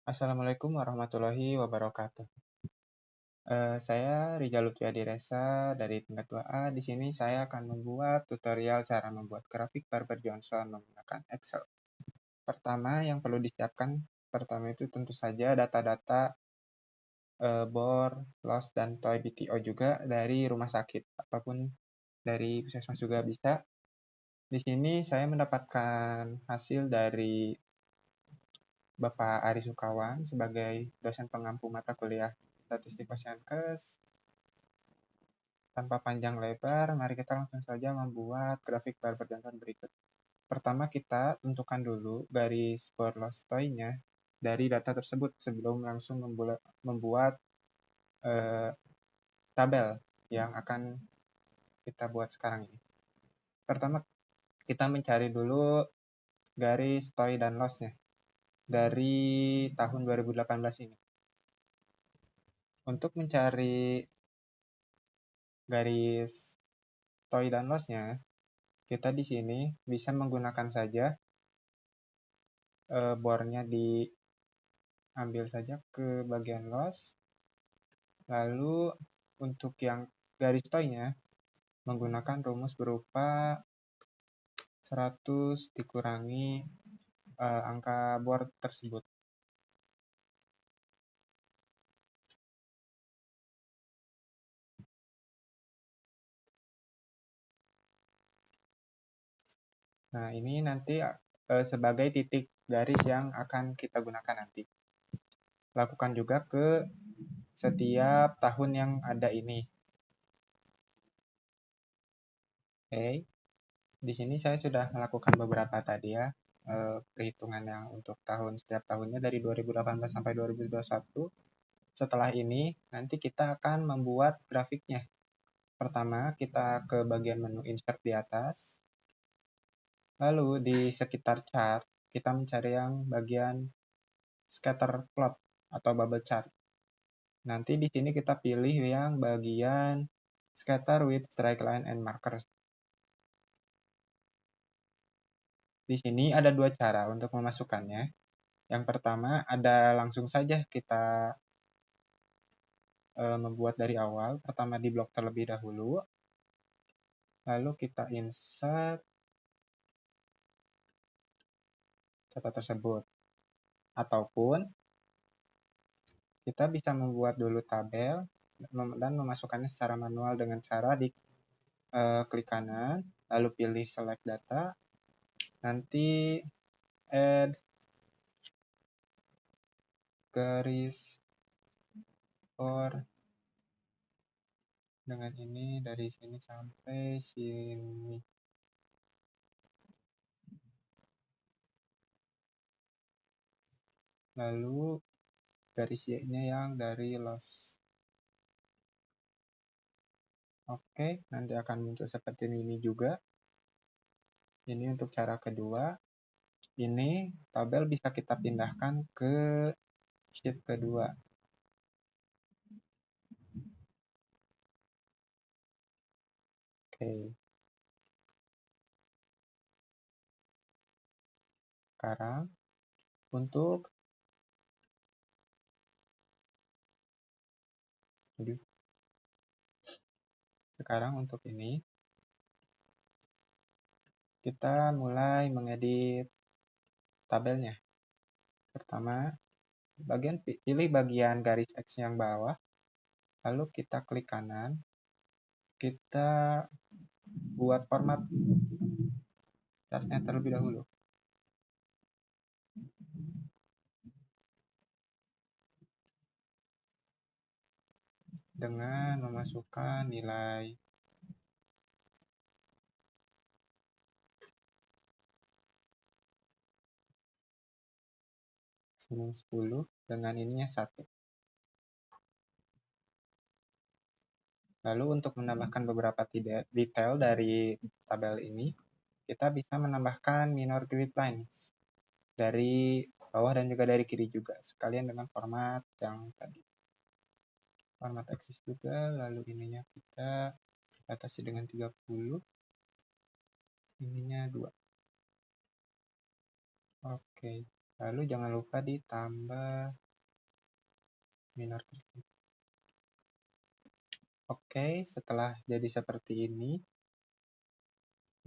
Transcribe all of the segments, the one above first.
Assalamualaikum warahmatullahi wabarakatuh. Saya Rijal Lutfi Adiresa dari tingkat 2A. Di sini saya akan membuat tutorial cara membuat grafik Barber Johnson menggunakan Excel. Pertama, yang perlu disiapkan pertama itu tentu saja data-data bor, los, dan toy BTO juga dari rumah sakit ataupun dari puskesmas juga bisa. Di sini saya mendapatkan hasil dari Bapak Ari Sukawan sebagai dosen pengampu mata kuliah Statistik Posyankes. Tanpa panjang lebar, mari kita langsung saja membuat grafik Barber Johnson berikut. Pertama, kita tentukan dulu garis bor loss toy-nya dari data tersebut sebelum langsung membuat tabel yang akan kita buat sekarang ini. Pertama, kita mencari dulu garis toy dan loss-nya dari tahun 2018 ini. Untuk mencari garis toy dan loss-nya, kita di sini bisa menggunakan saja bornya diambil saja ke bagian loss. Lalu untuk yang garis toy-nya menggunakan rumus berupa 100 dikurangi angka bor tersebut. Nah, ini nanti sebagai titik garis yang akan kita gunakan nanti. Lakukan juga ke setiap tahun yang ada ini. Oke, di sini saya sudah melakukan beberapa tadi ya, perhitungan yang untuk setiap tahunnya dari 2018 sampai 2021. Setelah ini, nanti kita akan membuat grafiknya. Pertama, kita ke bagian menu insert di atas. Lalu di sekitar chart, kita mencari yang bagian scatter plot atau bubble chart. Nanti di sini kita pilih yang bagian scatter with straight line and markers. Di sini ada dua cara untuk memasukkannya. Yang pertama ada langsung saja kita membuat dari awal. Pertama di blok terlebih dahulu. Lalu kita insert data tersebut. Ataupun kita bisa membuat dulu tabel dan memasukkannya secara manual dengan cara di klik kanan, lalu pilih select data, nanti add garis bor dengan ini dari sini sampai sini. Lalu garis Y-nya yang dari loss. Oke, nanti akan muncul seperti ini juga. Ini untuk cara kedua. Ini tabel bisa kita pindahkan ke sheet kedua. Oke. Sekarang untuk ini kita mulai mengedit tabelnya. Pertama, pilih bagian garis X yang bawah, lalu kita klik kanan, kita buat format chartnya terlebih dahulu. Dengan memasukkan nilai minus 10 dengan ininya 1. Lalu untuk menambahkan beberapa detail dari tabel ini, kita bisa menambahkan minor grid lines dari bawah dan juga dari kiri juga, sekalian dengan format yang tadi. Format axis juga, lalu ininya kita batasi dengan 30, ininya 2. Oke, Lalu jangan lupa ditambah minor. Oke, setelah jadi seperti ini,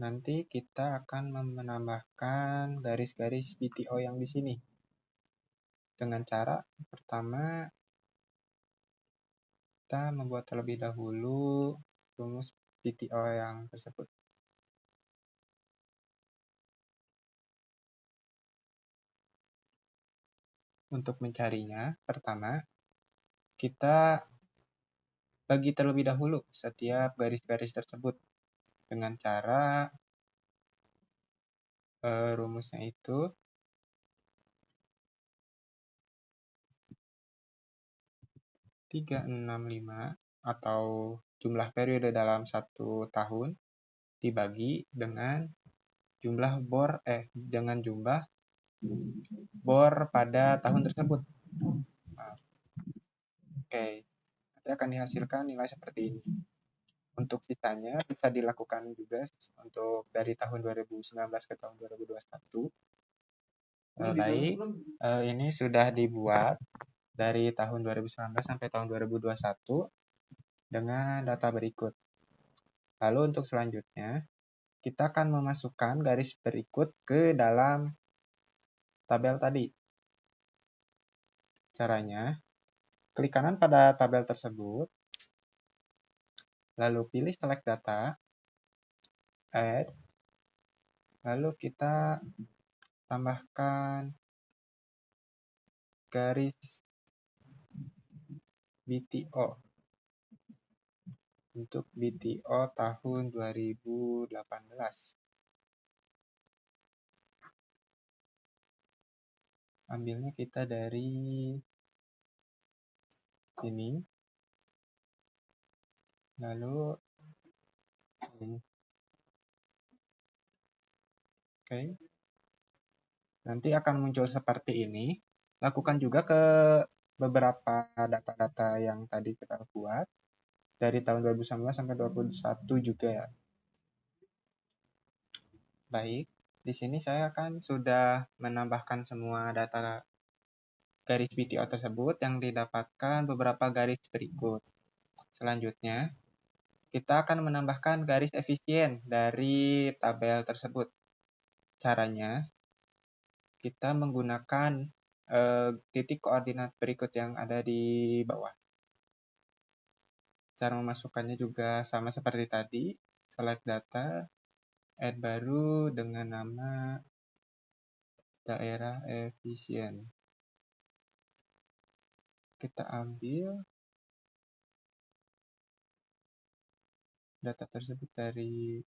nanti kita akan menambahkan garis-garis BTO yang di sini. Dengan cara pertama, kita membuat terlebih dahulu rumus BTO yang tersebut. Untuk mencarinya, pertama, kita bagi terlebih dahulu setiap garis-garis tersebut dengan cara rumusnya itu 365 atau jumlah periode dalam satu tahun dibagi dengan jumlah bor pada tahun tersebut. Oke, nanti akan dihasilkan nilai seperti ini. Untuk sisanya bisa dilakukan juga untuk dari tahun 2019 ke tahun 2021. Baik, ini sudah dibuat dari tahun 2019 sampai tahun 2021 dengan data berikut. Lalu untuk selanjutnya, kita akan memasukkan garis berikut ke dalam tabel tadi. Caranya, klik kanan pada tabel tersebut, lalu pilih select data, add, lalu kita tambahkan garis BTO untuk BTO tahun 2018. Ambilnya kita dari sini, lalu ini. Oke. Nanti akan muncul seperti ini. Lakukan juga ke beberapa data-data yang tadi kita buat dari tahun 2019 sampai 2021 juga ya. Baik, di sini saya akan sudah menambahkan semua data garis BTO tersebut yang didapatkan beberapa garis berikut. Selanjutnya, kita akan menambahkan garis efisien dari tabel tersebut. Caranya, kita menggunakan titik koordinat berikut yang ada di bawah. Cara memasukkannya juga sama seperti tadi, select data, add baru dengan nama daerah efisien. Kita ambil data tersebut dari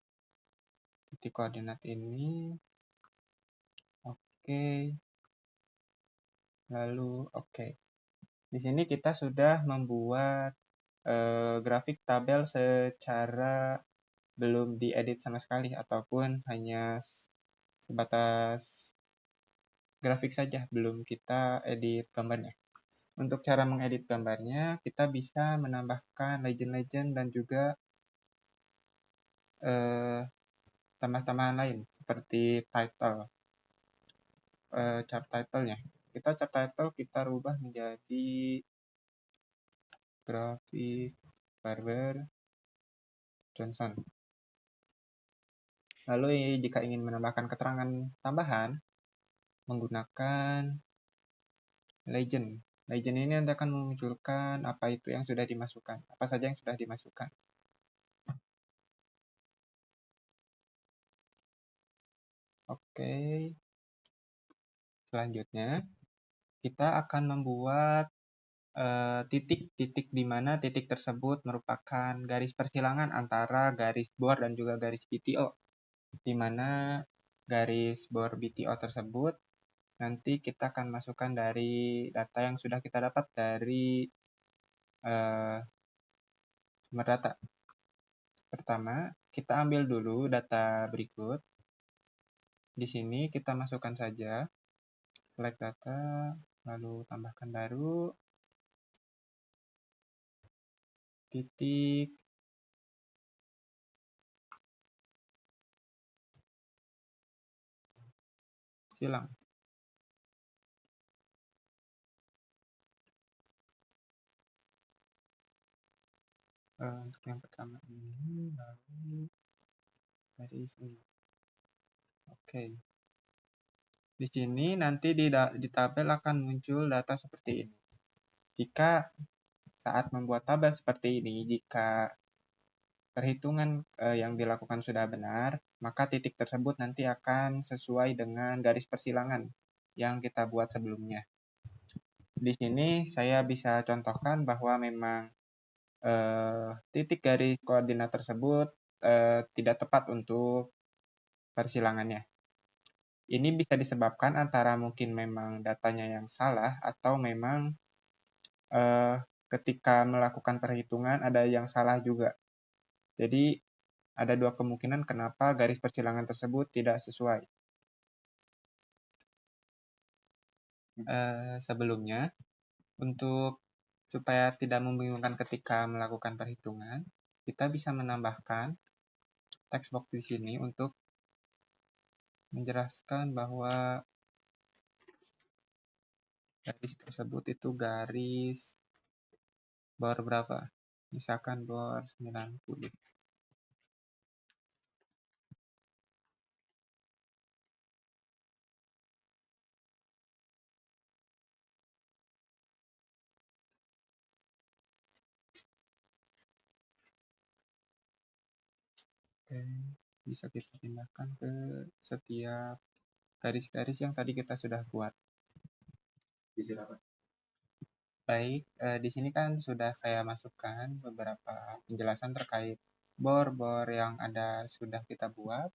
titik koordinat ini. Oke. Lalu oke. Di sini kita sudah membuat grafik tabel secara belum diedit sama sekali ataupun hanya sebatas grafik saja, belum kita edit gambarnya. Untuk cara mengedit gambarnya, kita bisa menambahkan legend-legend dan juga tambah-tambahan lain seperti title, chart title-nya. Chart title kita rubah menjadi grafik Barber Johnson. Lalu jika ingin menambahkan keterangan tambahan, menggunakan legend. Legend ini nanti akan memunculkan apa itu yang sudah dimasukkan, apa saja yang sudah dimasukkan. Oke. Selanjutnya, kita akan membuat titik-titik di mana titik tersebut merupakan garis persilangan antara garis bor dan juga garis BTO. Di mana garis bor BTO tersebut nanti kita akan masukkan dari data yang sudah kita dapat dari sumber data. Pertama, kita ambil dulu data berikut. Di sini kita masukkan saja, select data, lalu tambahkan baru, titik, silang. Untuk yang pertama ini, lalu garis ini. Oke. Di sini nanti di tabel akan muncul data seperti ini. Jika saat membuat tabel seperti ini, jika perhitungan yang dilakukan sudah benar, maka titik tersebut nanti akan sesuai dengan garis persilangan yang kita buat sebelumnya. Di sini saya bisa contohkan bahwa memang titik garis koordinat tersebut tidak tepat untuk persilangannya. Ini bisa disebabkan antara mungkin memang datanya yang salah atau memang ketika melakukan perhitungan ada yang salah juga. Jadi ada dua kemungkinan kenapa garis persilangan tersebut tidak sesuai. Sebelumnya, untuk supaya tidak membingungkan ketika melakukan perhitungan, kita bisa menambahkan text box di sini untuk menjelaskan bahwa garis tersebut itu garis bor berapa. Misalkan bor 90. Oke, bisa kita pindahkan ke setiap garis-garis yang tadi kita sudah buat. Baik, di sini kan sudah saya masukkan beberapa penjelasan terkait bor-bor yang ada sudah kita buat.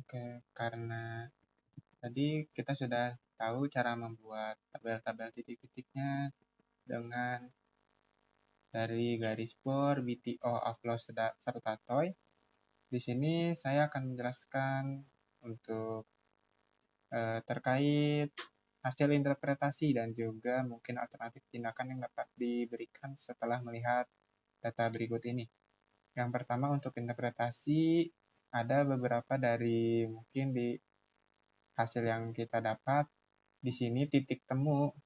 Oke, karena tadi kita sudah tahu cara membuat tabel-tabel titik-titiknya dengan dari garis bor, BTO, upload, serta toy. Di sini saya akan menjelaskan untuk terkait hasil interpretasi dan juga mungkin alternatif tindakan yang dapat diberikan setelah melihat data berikut ini. Yang pertama untuk interpretasi, ada beberapa dari mungkin di hasil yang kita dapat. Di sini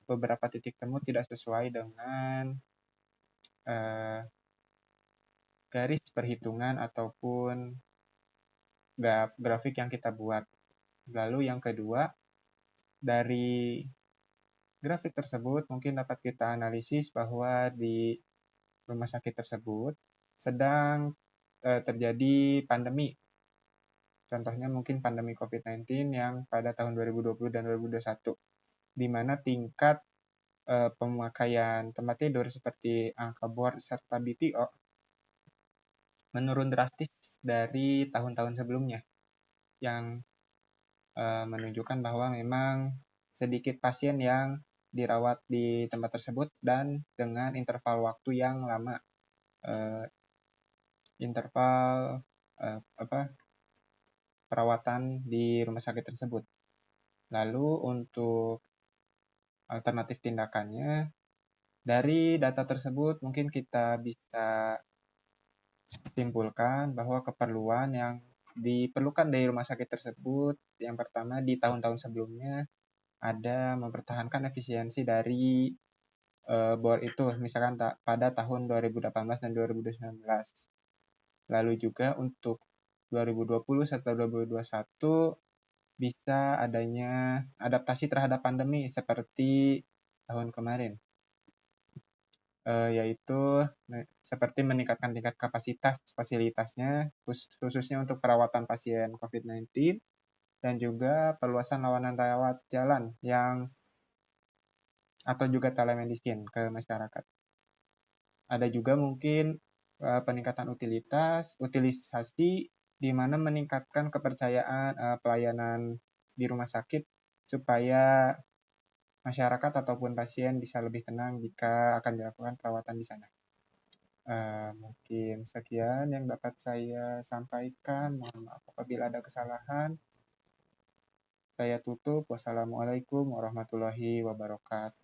beberapa titik temu tidak sesuai dengan garis perhitungan ataupun grafik yang kita buat. Lalu yang kedua, dari grafik tersebut mungkin dapat kita analisis bahwa di rumah sakit tersebut sedang terjadi pandemi. Contohnya mungkin pandemi COVID-19 yang pada tahun 2020 dan 2021, di mana tingkat pemakaian tempat tidur seperti angka bor serta BTO menurun drastis dari tahun-tahun sebelumnya, yang menunjukkan bahwa memang sedikit pasien yang dirawat di tempat tersebut dan dengan interval waktu yang lama, interval perawatan di rumah sakit tersebut. Lalu untuk alternatif tindakannya, dari data tersebut mungkin kita bisa simpulkan bahwa keperluan yang diperlukan dari rumah sakit tersebut, yang pertama di tahun-tahun sebelumnya ada mempertahankan efisiensi dari bor itu, misalkan pada tahun 2018 dan 2019. Lalu juga untuk 2020 serta 2021 bisa adanya adaptasi terhadap pandemi seperti tahun kemarin, yaitu seperti meningkatkan tingkat kapasitas fasilitasnya, khususnya untuk perawatan pasien COVID-19, dan juga perluasan layanan rawat jalan atau juga telemedicine ke masyarakat. Ada juga mungkin peningkatan utilisasi di mana meningkatkan kepercayaan pelayanan di rumah sakit supaya masyarakat ataupun pasien bisa lebih tenang jika akan dilakukan perawatan di sana. Mungkin sekian yang dapat saya sampaikan. Mohon maaf apabila ada kesalahan. Saya tutup. Wassalamualaikum warahmatullahi wabarakatuh.